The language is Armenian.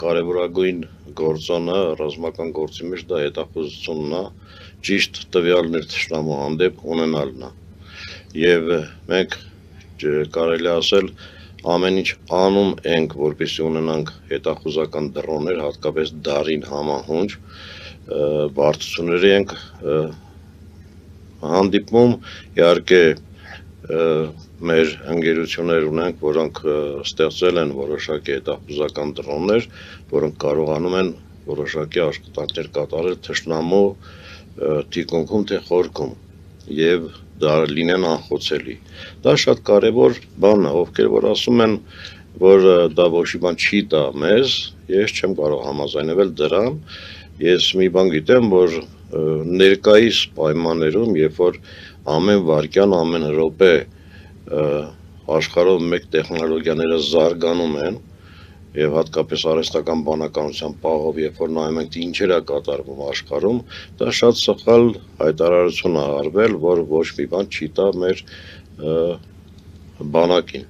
կարևորագույն գործոնը ռազմական գործի մեջ դա հետախուզությունն է, ճիշտ տվյալներ թշնամու հանդեպ ունենալն է։ Եվ մենք կարելի ասել ամեն ինչ անում ենք, որպեսզի ունենանք հետախուզական դրոններ, հատկապես դարին համահունչ բարդությունների ենք հանդիպում, իհարկե մեր ընկերություններ ունենք, որոնք ստեղծել են որոշակի հետախուզական դրոններ, որոնք կարողանում են որոշակի աշխատանքներ կատարել թշնամու թիկունքում թե խորքում եւ դա լինեն անխոցելի։ Դա շատ կարևոր բան է, ովքեր որ ասում են, որ դա ոչի բան չի տա մեզ, ես չեմ կարող համաձայնվել դրան։ Ես մի բան գիտեմ, որ ներկայիս պայմաններում, երբ որ ամեն վայրկյան, ամեն րոպե աշխարհով մեկ տեխնոլոգիաները զարգանում են եւ հատկապես արհեստական բանականության պահով, երբ որ նայում ենք ինչեր է կատարվում աշխարհում, դա շատ սխալ հայտարարություն է արվել, որ ոչ մի բան չի տա մեր բանակին։